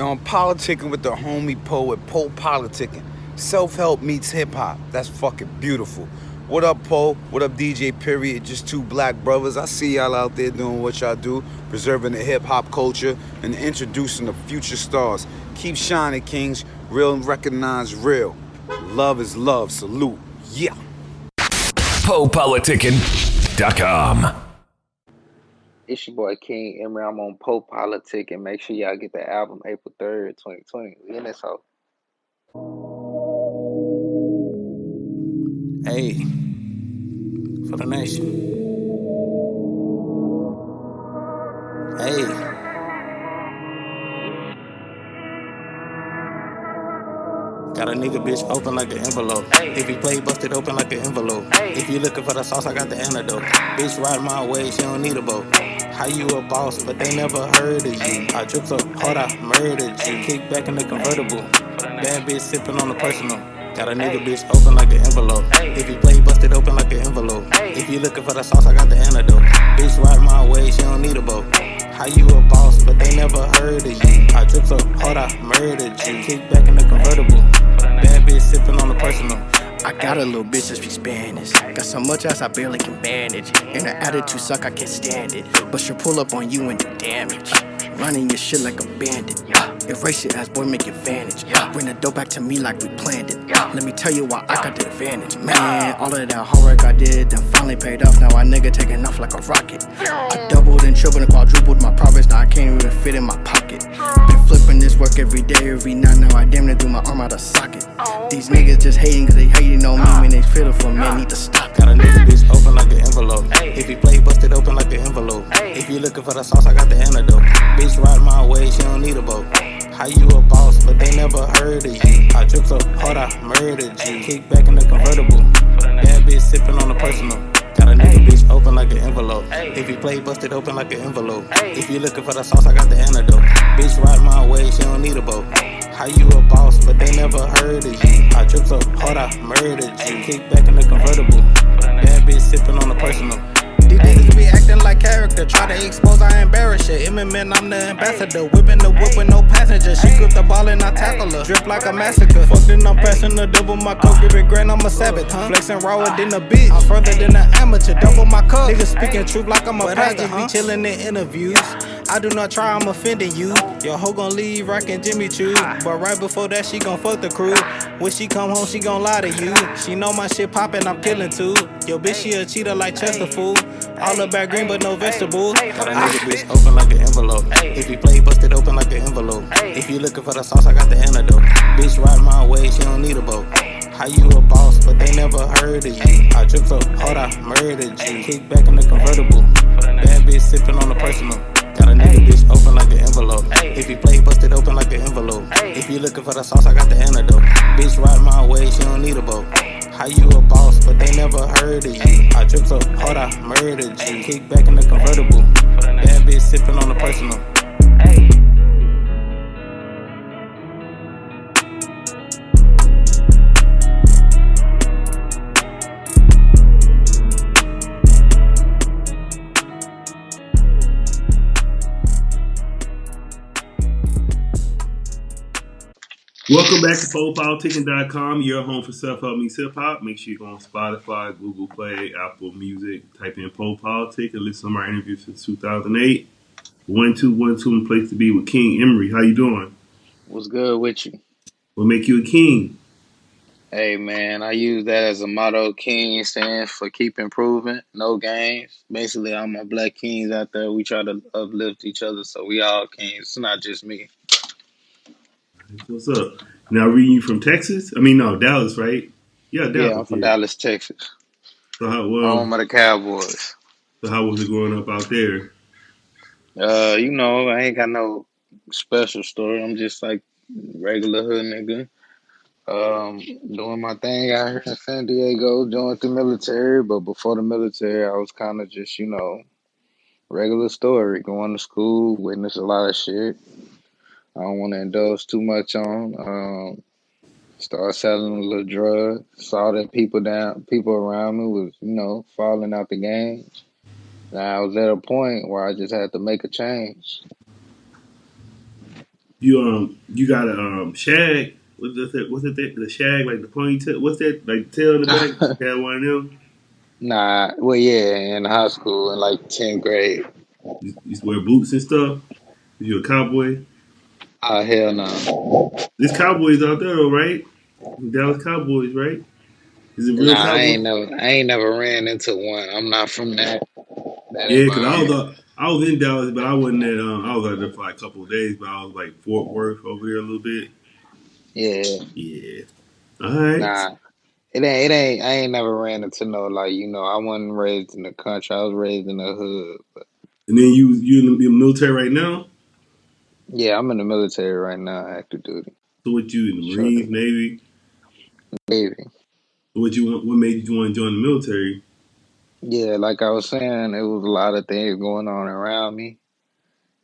I'm politicking with the homie poet, PoPolitickin. Self-help meets hip-hop. That's fucking beautiful. What up, Poe? What up, DJ Period? Just two black brothers. I see y'all out there doing what y'all do, preserving the hip-hop culture and introducing the future stars. Keep shining, kings. Real and recognize real. Love is love. Salute. Yeah. PoPolitickin.com. It's your boy KiNg EmErY. I'm on PoPolitickin, and make sure y'all get the album April 3rd, 2020. We in this hoe. Hey, for the nation. Hey. Got a nigga bitch open like an envelope. If he play, bust it open like an envelope. If you looking for the sauce, I got the antidote. Bitch ride my way, she don't need a boat. How you a boss, but they never heard of you. I drip so hard, I murdered you. Kick back in the convertible. Bad bitch sipping on the personal. Got a nigga bitch open like an envelope. If you play, bust it open like an envelope. If you looking for the sauce, I got the antidote. Bitch ride my way, she don't need a boat. How you a boss, but they never heard of you. I drip so hard, I murdered you. Kick back in the convertible. Bad bitch sipping on the personal. I got a little bitch that speaks Spanish. Got so much ass I barely can manage. And her attitude suck, I can't stand it. But she'll pull up on you and do damage. Running your shit like a bandit. Erase your ass, boy, make it vanish. Bring the dope back to me like we planned it. Let me tell you why I got the advantage. Man, all of that hard work I did done finally paid off. Now I nigga taking off like a rocket. I doubled and tripled and quadrupled my profits. Now I can't even fit in my pocket. Been flipping this work every day, every night. Now I damn near threw my arm out of socket. These niggas just hating cause they hating on me. When they feel for man, need to stop. Got a nigga bitch open like an envelope. If he play, bust it open like an envelope. If you looking for the sauce, I got the antidote. Bitch ride my way, she don't need a boat. How you a boss, but they never heard of you. I drip so hard, I murdered you. Kick back in the convertible. Bad bitch sipping on the personal. Got a nigga bitch open like an envelope. If he play, bust it open like an envelope. If you looking for the sauce, I got the antidote. Bitch ride my way, she don't need a boat. How you a boss, but they never heard of you. I drip so hard, I murdered you. Kick back in the convertible. Bad bitch sipping on the personal. These niggas be acting like character, try to expose, I embarrass shit. Eminem, I'm the ambassador, whipping the whip with no passenger. She grip the ball and I tackle her, drip like a massacre. Fuck then I'm passing the double my coke, giving grand, I'm a savage. Flexing rawer than a bitch, I'm further than an amateur, double my cup. Niggas speaking truth like I'm a pastor, be chilling in interviews. I do not try, I'm offending you. Your hoe gon' leave rockin' Jimmy Choo, but right before that she gon' fuck the crew. When she come home, she gon' lie to you. She know my shit poppin', I'm killin' too. Yo bitch, she a cheater like Chesterfield. All about green but no vegetables. Got a nigga bitch open like an envelope. If he play, bust it open like an envelope. If you looking for the sauce, I got the antidote. Bitch ride my way, she don't need a boat. How you a boss, but they never heard of you. I drip so hard, I murdered you. Kick back in the convertible. Bad bitch sipping on the personal. Got a nigga bitch open like an envelope. If he play, bust it open like an envelope. If you looking for the sauce, I got the antidote. Bitch ride my way, she don't need a boat. How you a boss, but they never heard of you. I drip so hard, I murdered you. Kick back in the convertible. Bad bitch sipping on the personal. Welcome back to PoPolitickin.com, your home for self-help meets hip-hop. Make sure you go on Spotify, Google Play, Apple Music, type in PoPolitic and listen to my interviews since 2008. 1212 and place to be with KiNg EmErY. How you doing? What's good with you? What make you a king? Hey, man, I use that as a motto. KiNg stands for keep improving, no games. Basically, all my black kings out there, we try to uplift each other, so we all kings. It's not just me. What's up? Now, reading you from Texas? I mean, no, Dallas, right? Yeah, Dallas. Yeah, I'm from Dallas, Texas. So how, Home of the Cowboys. So how was it growing up out there? You know, I ain't got no special story. I'm just like regular hood nigga. Doing my thing out here in San Diego, joined the military, but before the military, I was kind of just, regular story. Going to school, witnessed a lot of shit. I don't want to indulge too much on. Started selling a little drugs. Saw that people around me was, falling out the game. Now I was at a point where I just had to make a change. You got a shag. What's that? What's that? The shag, like the ponytail. What's that? Like the tail in the back. You had one of them. Nah, well, yeah, in high school in like 10th grade. You used to wear boots and stuff. You a cowboy. Oh, hell no. There's cowboys out there though, right? Dallas Cowboys, right? Is it real Nah, cowboy? I ain't never ran into one. I'm not from that Yeah, cause environment. I was in Dallas, but I wasn't at I was out there for like a couple of days, but I was like Fort Worth over there a little bit. Yeah, Yeah. All right. nah. It ain't. I ain't never ran into no like. I wasn't raised in the country. I was raised in the hood. And then you in the military right now. Yeah, I'm in the military right now, active duty. So what you in the Sure Marines, thing. Navy? Navy. What you want? What made you want to join the military? Yeah, like I was saying, it was a lot of things going on around me,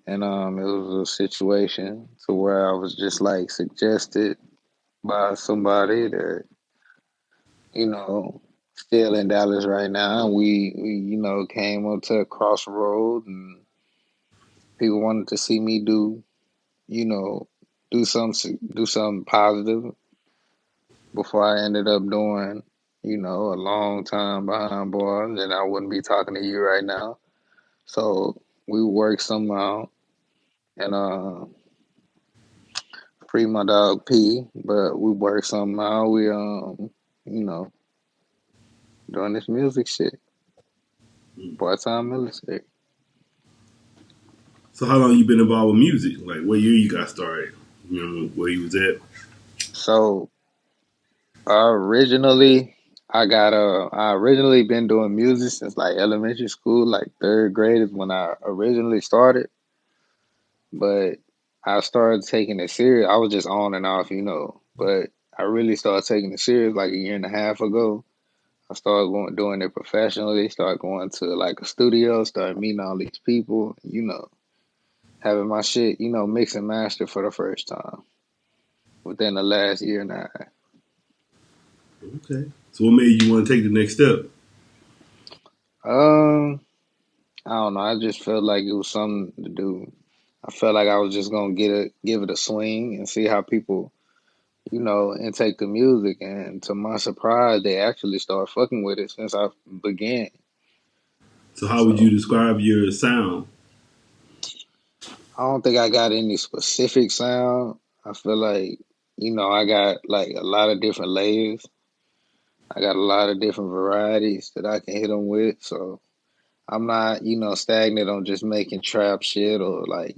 and it was a situation to where I was just like suggested by somebody that you know still in Dallas right now. We came up to a crossroad, and people wanted to see me you know do something positive before I ended up doing a long time behind bars, and I wouldn't be talking to you right now. So we worked some out and free my dog P, but we worked something out. We you know, doing this music shit. Part time military. So how long you been involved with music? Like what year you got started? You remember where you was at? So originally I originally been doing music since like elementary school, like third grade is when I originally started. But I started taking it serious. I was just on and off. But I really started taking it serious like a year and a half ago. I started doing it professionally, started going to like a studio, started meeting all these people, having my shit, mix and master for the first time within the last year and a half. Okay. So what made you want to take the next step? Um, I don't know. I just felt like it was something to do. I felt like I was just gonna give it a swing and see how people and take the music. And to my surprise, they actually started fucking with it since I began. So how would you So describe your sound? I don't think I got any specific sound. I feel like I got like a lot of different layers. I got a lot of different varieties that I can hit them with. So I'm not stagnant on just making trap shit or like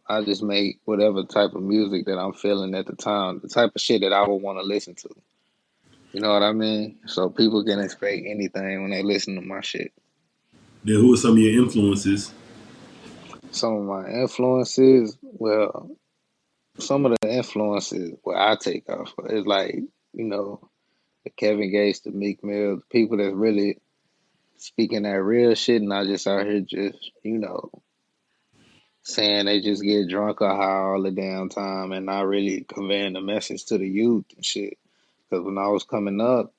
I just make whatever type of music that I'm feeling at the time, the type of shit that I would want to listen to. You know what I mean? So people can expect anything when they listen to my shit. Then who are some of your influences? Some of my influences, well, some of the influences where I take off is like the Kevin Gates, the Meek Mill, the people that's really speaking that real shit, not just out here just saying they just get drunk or high all the damn time and not really conveying the message to the youth and shit. Because when I was coming up,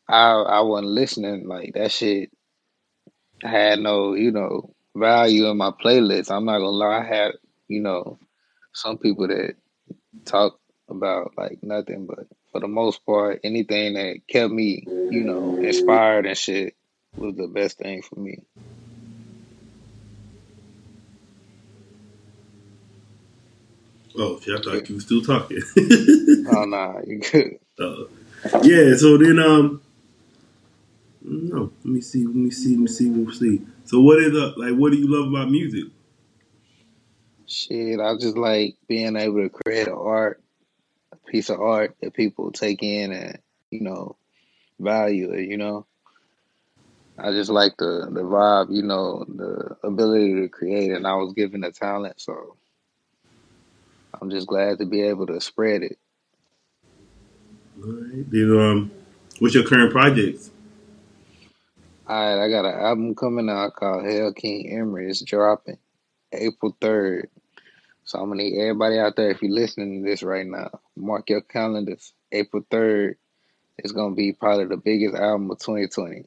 I wasn't listening. Like that shit had no value in my playlist. I'm not gonna lie. I had, you know, some people that talk about like nothing, but for the most part, anything that kept me inspired and shit was the best thing for me. Oh, shit, I Yeah. thought you were still talking. Oh nah, you good. uh, yeah. So then no. Let me see. Let me see. Let me see. Let me see. So what is like? What do you love about music? Shit, I just like being able to create a piece of art that people take in and, you know, value it. I just like the vibe, the ability to create, and I was given the talent, so I'm just glad to be able to spread it. All right. Then what's your current projects? All right, I got an album coming out called KiNg EmErY. It's dropping April 3rd. So I'm gonna need everybody out there, if you're listening to this right now, mark your calendars. April 3rd is gonna be probably the biggest album of 2020.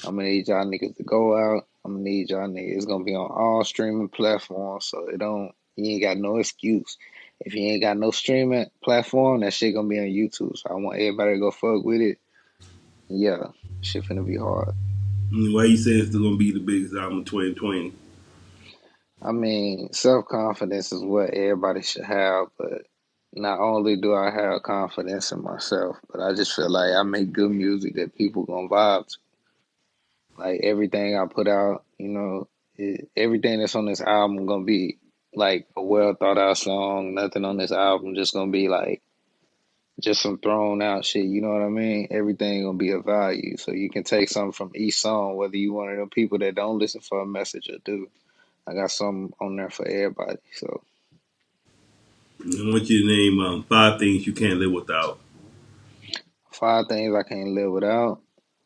I'm gonna need y'all niggas to go out. I'm gonna need y'all niggas. It's gonna be on all streaming platforms, so it don't, You ain't got no excuse. If you ain't got no streaming platform, that shit gonna be on YouTube. So I want everybody to go fuck with it. Yeah, shit finna be hard. Why you say it's gonna be the biggest album of 2020? I mean, self-confidence is what everybody should have, but not only do I have confidence in myself, but I just feel like I make good music that people gonna vibe to. Like everything I put out, everything that's on this album gonna be like a well thought out song. Nothing on this album just gonna be like just some thrown out shit. You know what I mean? Everything gonna be of value. So you can take something from each song, whether you one of them people that don't listen for a message or do. I got something on there for everybody. So I want you to name 5 things you can't live without. 5 things I can't live without: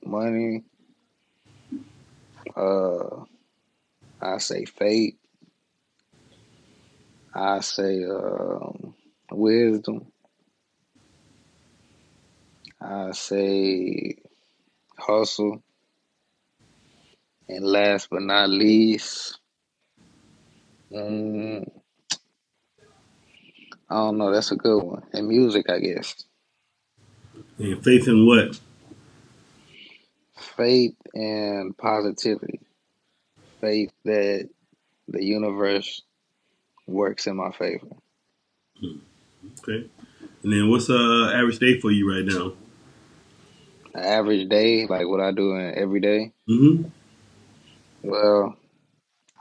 money, uh, I say faith, I say wisdom, I say hustle, and last but not least, mm, I don't know. That's a good one. And music, I guess. And faith in what? Faith and positivity. Faith that the universe works in my favor. Okay. And then what's average day for you right now? An average day, like what I do in every day. Mm-hmm. Well,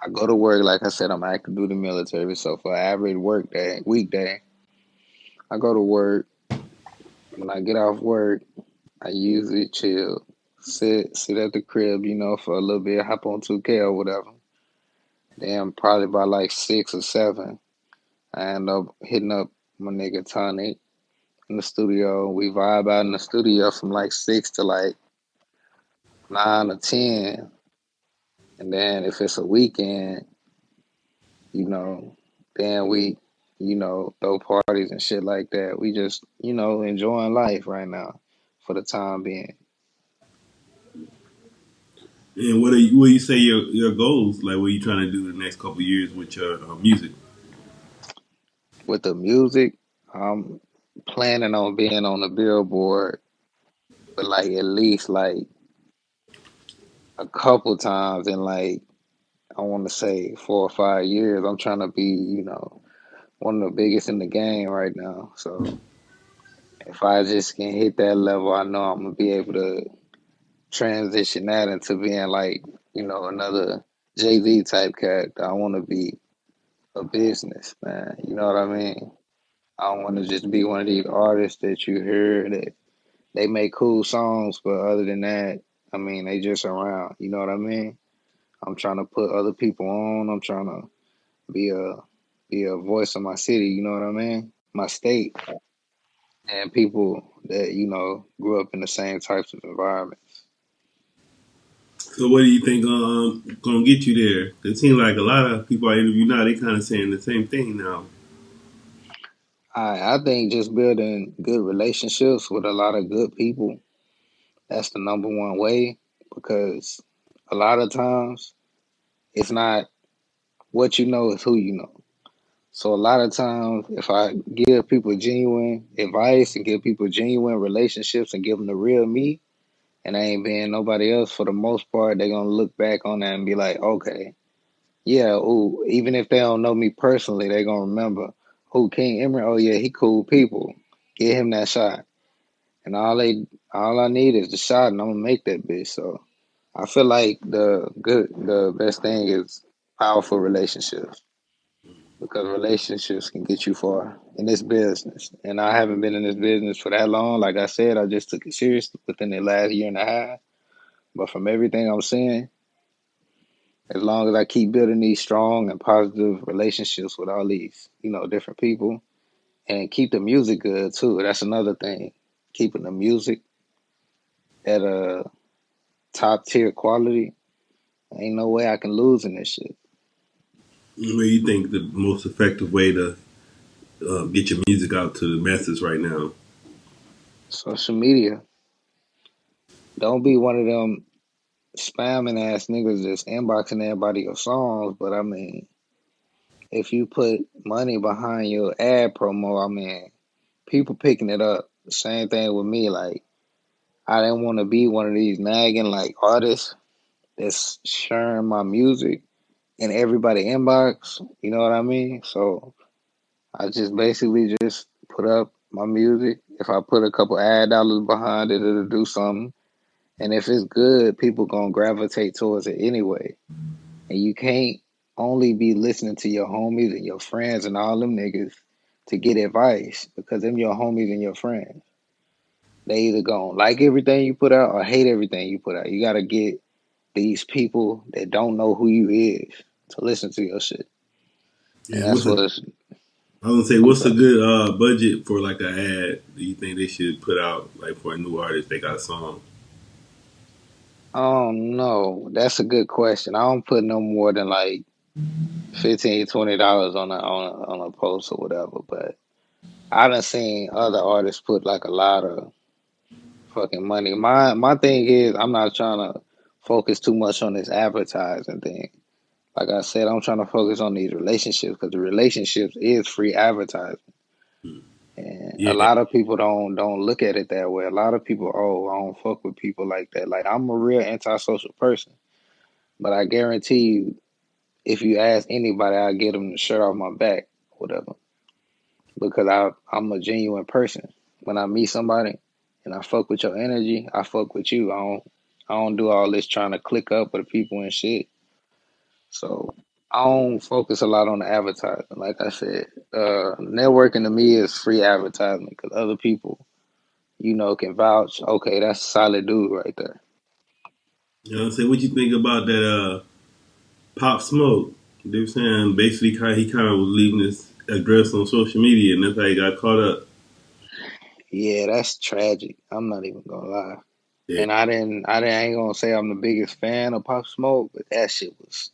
I go to work. Like I said, I'm active duty military. So for average work day, weekday, I go to work. When I get off work, I usually chill, sit at the crib, for a little bit, hop on 2K or whatever. Then probably by like 6 or 7, I end up hitting up my nigga Tonic in the studio. We vibe out in the studio from like 6 to like 9 or 10. And then if it's a weekend, you know, then we, throw parties and shit like that. We just, enjoying life right now for the time being. And what do you say your goals? Like, what are you trying to do the next couple of years with your music? With the music, I'm planning on being on the Billboard, but like at least like a couple times in like I want to say 4 or 5 years. I'm trying to be, one of the biggest in the game right now. So if I just can hit that level, I know I'm gonna be able to transition that into being like, another Jay-Z type character. I want to be a business man. You know what I mean? I don't want to just be one of these artists that you hear that they make cool songs, but other than that, I mean, they just around. You know what I mean? I'm trying to put other people on. I'm trying to be a voice of my city. You know what I mean? My state and people that grew up in the same types of environment. So, what do you think gonna get you there? It seems like a lot of people I interview now, they kind of saying the same thing now. I think just building good relationships with a lot of good people. That's the number one way because a lot of times it's not what you know, it's who you know. So a lot of times, if I give people genuine advice and give people genuine relationships and give them the real me, and I ain't being nobody else, for the most part, they're gonna look back on that and be like, okay, yeah, ooh, even if they don't know me personally, they're gonna remember who KiNg EmErY. Oh yeah, he cool people. Give him that shot, and all I need is the shot, and I'm gonna make that bitch. So I feel like the best thing is powerful relationships because relationships can get you far in this business. And I haven't been in this business for that long. Like I said, I just took it serious within the last year and a half. But from everything I'm seeing, as long as I keep building these strong and positive relationships with all these, different people and keep the music good too. That's another thing. Keeping the music at a top tier quality. Ain't no way I can lose in this shit. What do you think the most effective way to get your music out to the masses right now? Social media. Don't be one of them spamming ass niggas just inboxing everybody your songs. But I mean, if you put money behind your ad promo, I mean, people picking it up. Same thing with me. Like, I didn't want to be one of these nagging like artists that's sharing my music in everybody inbox. You know what I mean? So I just basically just put up my music. If I put a couple ad dollars behind it, it'll do something. And if it's good, people gonna gravitate towards it anyway. And you can't only be listening to your homies and your friends and all them niggas to get advice because them your homies and your friends. They either gonna like everything you put out or hate everything you put out. You gotta get these people that don't know who you is to listen to your shit. And Yeah, that's what it's, I was gonna say, I'm what's a sorry. good budget for like an ad? Do you think they should put out like for a new artist they got a song? I don't know. That's a good question. I don't put no more than like $15, $20 on a post or whatever. But I done seen other artists put like a lot of fucking money. My thing is I'm not trying to focus too much on this advertising thing. Like I said, I'm trying to focus on these relationships because the relationships is free advertising. And a Yeah, lot of people don't look at it that way. A lot of people, oh, I don't fuck with people like that. Like I'm a real antisocial person, but I guarantee you, if you ask anybody, I'll get them the shirt off my back, whatever. Because I'm a genuine person. When I meet somebody and I fuck with your energy, I fuck with you. I don't do all this trying to click up with people and shit. So I don't focus a lot on the advertising. Like I said, networking to me is free advertisement because other people, can vouch. Okay, that's a solid dude right there. you know what I'm saying. What you think about that Pop Smoke? They were saying basically he kind of was leaving his address on social media, and that's how he got caught up. Yeah, that's tragic. I'm not even gonna lie. Yeah, And I ain't gonna say I'm the biggest fan of Pop Smoke, but that shit was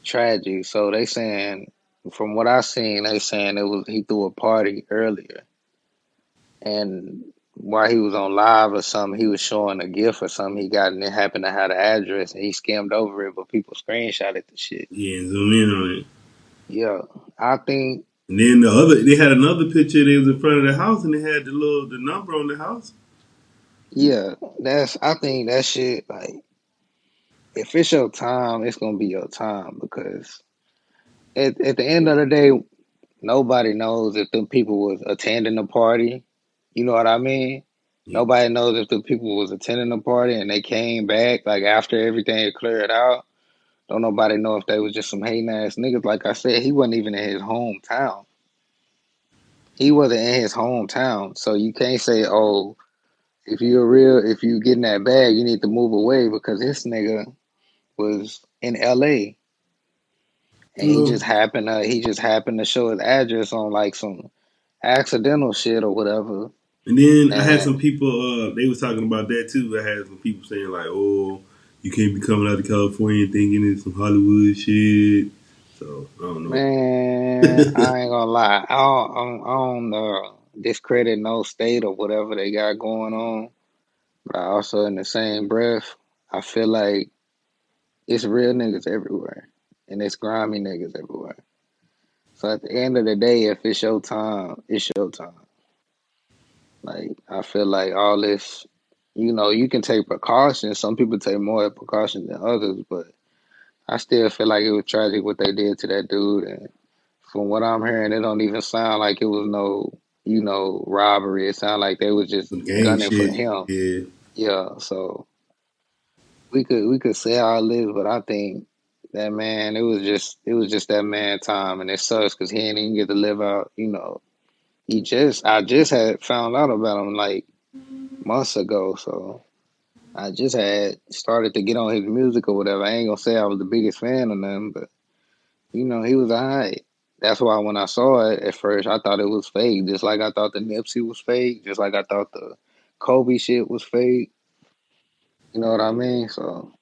tragic. So they saying, from what I seen, they saying it was he threw a party earlier, and while he was on live or something, he was showing a gift or something he got, and it happened to have the address, and he skimmed over it, but people screenshotted the shit. yeah, and zoom in on it. Yeah, I think, And then they had another picture. They was in front of the house, and they had the number on the house. yeah, I think that shit, like, if it's your time, it's gonna be your time because at the end of the day, nobody knows if the people was attending the party. You know what I mean? Yeah. Nobody knows if the people was attending the party and they came back like after everything had cleared out. Don't nobody know if they was just some hating ass niggas. Like I said, he wasn't even in his hometown. He wasn't in his hometown. So you can't say, oh, if you get in that bag, you need to move away because this nigga was in LA and Well, he just happened to show his address on like some accidental shit or whatever. and then I had some And people. They was talking about that too. I had some people saying like, "Oh, you can't be coming out of California and thinking it's some Hollywood shit." So I don't know. man, I ain't gonna lie, I don't discredit no state or whatever they got going on, but I also in the same breath, I feel like it's real niggas everywhere, and it's grimy niggas everywhere. So at the end of the day, if it's your time, it's your time. Like I feel like all this, you can take precautions. Some people take more precautions than others, but I still feel like it was tragic what they did to that dude. And from what I'm hearing, it don't even sound like it was no, robbery. It sounded like they was just Some gang gunning for shit. him. Yeah. Yeah, so we could say all this, but I think that man, it was just that man time, and it sucks because he didn't even get to live out. I just had found out about him like months ago, so I just had started to get on his music or whatever. I ain't gonna say I was the biggest fan of them, but he was alright. That's why when I saw it at first, I thought it was fake. Just like I thought the Nipsey was fake. Just like I thought the Kobe shit was fake. You know what I mean? So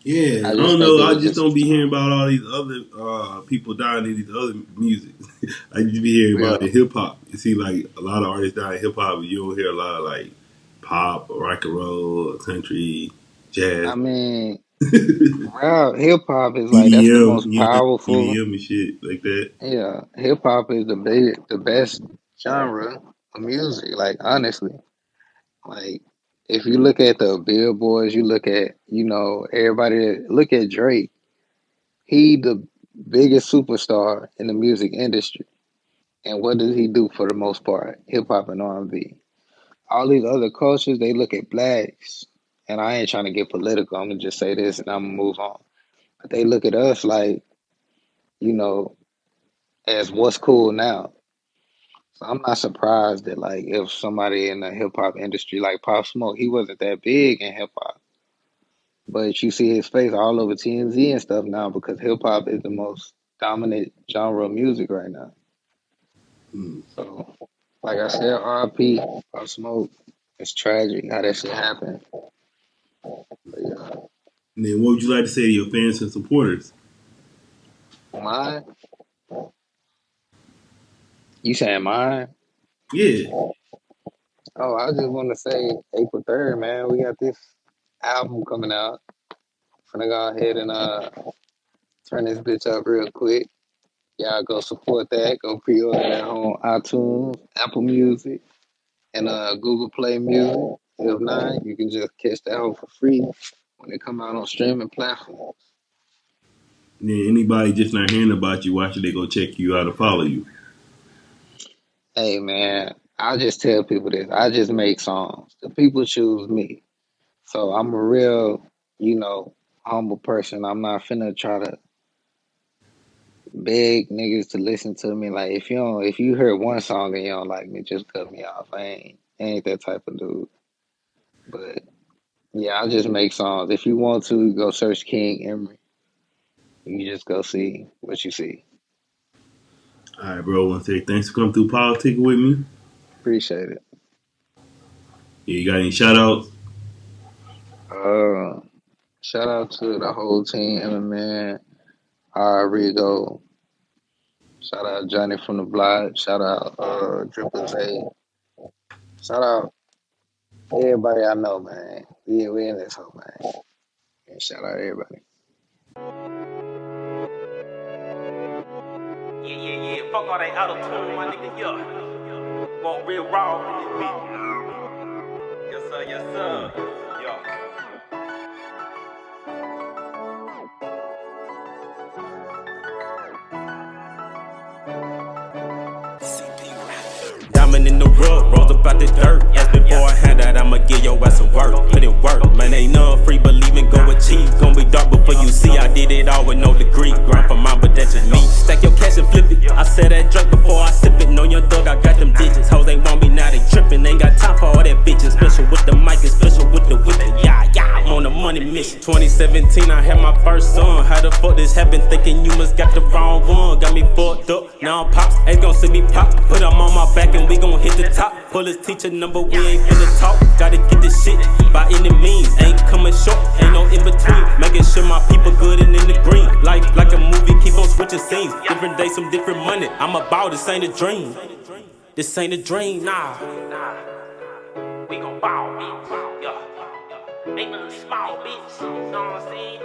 Yeah, I I just don't think know. it I was just just don't his be hearing time. about all these other people dying in these other music. I just be hearing about Yeah. the hip hop. You see, like a lot of artists die in hip hop, but you don't hear a lot of like pop or rock and roll, or country, I jazz. mean, Rap, hip hop is like that's the EDM, most you know, powerful. EDM and shit like that. Yeah, hip hop is the best genre of music. Like honestly, like if you look at the billboards, you look at everybody. Look at Drake. He the biggest superstar in the music industry, and what does he do for the most part? Hip hop and R&B. All these other cultures, they look at blacks, and I ain't trying to get political. I'm gonna just say this, and I'm gonna move on. But they look at us like you know as what's cool now. So I'm not surprised that like if somebody in the hip hop industry like Pop Smoke, he wasn't that big in hip hop, but you see his face all over TMZ and stuff now because hip hop is the most dominant genre of music right now. Mm. So, like I said, R.I.P. Pop Smoke. It's tragic how that shit happened. But yeah, And then what would you like to say to your fans and supporters? mine. You saying mine? Yeah. Oh, I just want to say April 3rd, man. We got this album coming out. Gonna go ahead and turn this bitch up real quick. Y'all go support that. Go pre-order that on iTunes, Apple Music, and Google Play Music. If not, you can just catch that hoe for free when it come out on streaming platforms. And then anybody just not hearing about you, why should they go check you out or follow you? Hey man, I just tell people this. I just make songs. The people choose me. So I'm a real, humble person. I'm not finna try to beg niggas to listen to me. Like if you heard one song and you don't like me, just cut me off. I ain't that type of dude. But yeah, I just make songs. If you want to, go search KiNg EmErY. You just go see what you see. All right, bro. I want to say thanks for coming through politic with me. Appreciate it. Yeah, you got any shout outs? Uh, Shout out to the whole team, Emma Man, Rigo. Shout out Johnny from the block. Shout out Triple Z. Shout out everybody I know, man. Yeah, we in this whole man. And shout out everybody. Yeah. Fuck all that auto tune, my nigga. Yeah. Want real raw in this bitch. Yes, sir. Yeah. Diamond in the rug, rolls up out the dirt. As before I hand out, I'ma give your ass some work. Put in work, man, ain't none free, believing go achieve. Gonna be dark before you see, I did it all with no degree. Grind for mine, but that's just me. Stack your cash and flip it. I said that drink before I sip it. Know your thug, I got them digits. Hoes ain't want me now, they trippin'. Ain't got time for all that bitches. Special with the mic and special with the whipping. Yeah, I'm on a money mission. 2017, I had my first son. How the fuck this happened? Thinking you must got the wrong one. Got me fucked up, now I'm pops. Ain't gon' see me pop. Put them on my back and we gon' hit the top. Pull his teacher number, we ain't finna talk. Gotta get this shit by any means. Ain't coming short, ain't no in between. Making sure my people good and in the green. Like a movie, keep on switching scenes. Different days, some different money. I'm about this ain't a dream. This ain't a dream, nah. We gon' bow, bitch. Yeah. Ain't nothing small, bitch. You know what I'm saying?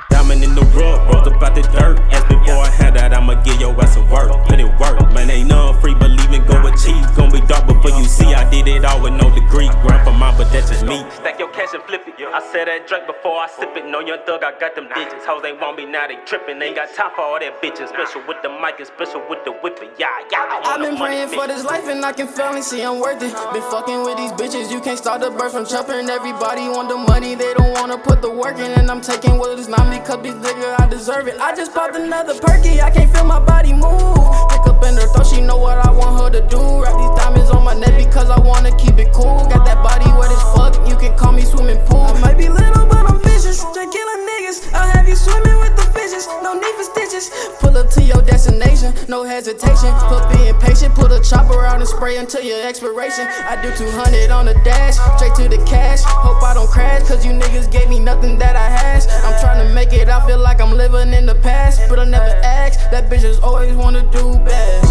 Diamond in the rug, rolls up out the dirt. As before I hand out, I'ma give your ass some work. Put in work, man, ain't none free, believing go achieve. Gonna be dark before you see, I did it all with no degree. Grind for mine, but that's just me. Stack your cash and flip it. I said that drink before I sip it. Know your thug, I got them digits. Hoes ain't want me now, they trippin'. Ain't got time for all that bitches. Special with the mic and special with the whipping. Yeah. I've been praying for this life and I can finally see I'm worth it. Been fucking with these bitches, you can't start the bird from chopping. Everybody want the money, they don't wanna put the work in. And I'm taking what is not me, cause this nigga, I deserve it. I just popped another perky, I can't feel my body move. Pick up in her throat, she know what I want her to do. Wrap these diamonds on my neck because I wanna keep it cool. Got that body wet as fuck, you can call me swimming pool. I might be little, but I'm vicious. Just killing niggas, I'll have you swimming with the fishes. No need for stitches. Pull up to your destination, no hesitation. Put being patient, put a chopper out and spray until your expiration. I do 200 on the dash, straight to the cash. Hope I don't crash, cause you niggas gave me nothing that I has. I'm trying to make it, I feel like I'm living in the past, but I never ask. That bitches always wanna do bad.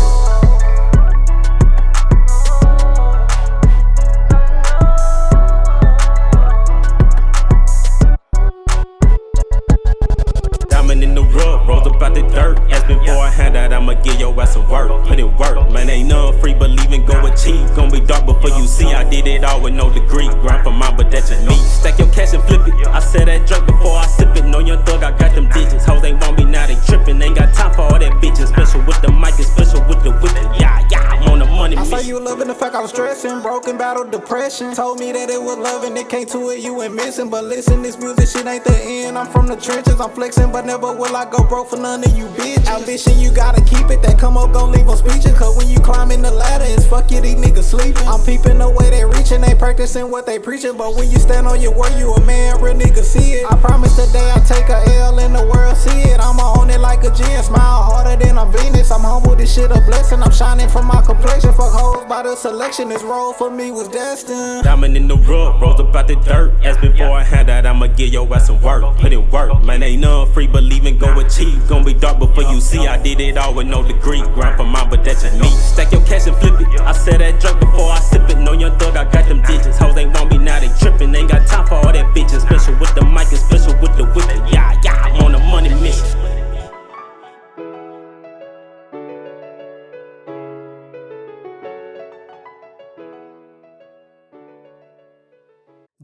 some work, put in work. Man, ain't nothing free, believe in go achieve. Gonna be dark before you see. I did it all with no degree. Grind for mine, but that's just me. Stack your cash and flip it. I said that drink before I sip it. Know young thug, I got them digits. Hoes ain't want me now, they trippin'. Ain't got time for all that bitches. Special with the mic and special with the whip. Yeah, I'm on the money I mission. saw you loving the fact I was stressing, broken, battle, depression. Told me that it was loving, it came to it, you ain't missing. But listen, this music shit ain't the end. I'm from the trenches, I'm flexing, but never will I go broke for none of you bitches. Ambition, you gotta keep it, that come up gon' leave on speeches. Cause when you climbing the ladder, it's fuck you, these niggas sleeping. I'm peeping the way they reaching, they practicing what they preaching. But when you stand on your word, you a man, real niggas see it. I promise today I take a L and the world see it. I'ma own it like a gin, smile harder than I'm Venus. I'm humble, this shit a blessing, I'm shining from my complexion. Fuck hoes by the selection, this role for me was destined. Diamond in the rug, rose up out the dirt. As before I hand out, I'ma give your ass some work. Put in work, man, ain't nothing free, believe in go achieve. Gonna be dark before you see. I did it all with no degree. Grind for mine, but that's just me. Stack your cash and flip it. I said that drink before I sip it. Know young thug, I got them digits. Hoes ain't want me now, they trippin'. Ain't got time for all that bitches. Special with the mic and special with the whip. Yeah, I'm on a money mission.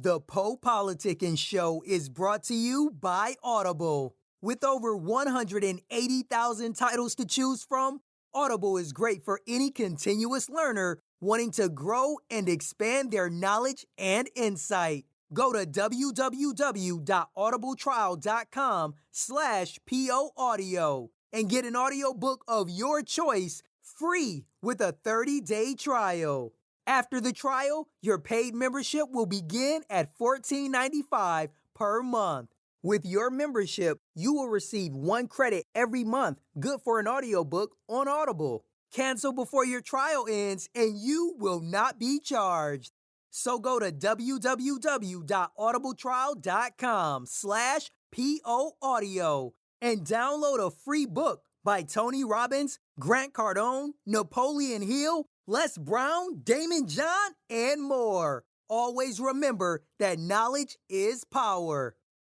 The PoPolitickin Show is brought to you by Audible. With over 180,000 titles to choose from, Audible is great for any continuous learner wanting to grow and expand their knowledge and insight. Go to www.audibletrial.com/POAudio and get an audiobook of your choice free with a 30-day trial. After the trial, your paid membership will begin at $14.95 per month. With your membership, you will receive 1 credit every month, good for an audiobook on Audible. Cancel before your trial ends and you will not be charged. So go to www.audibletrial.com/POAudio and download a free book by Tony Robbins, Grant Cardone, Napoleon Hill, Les Brown, Damon John, and more. Always remember that knowledge is power.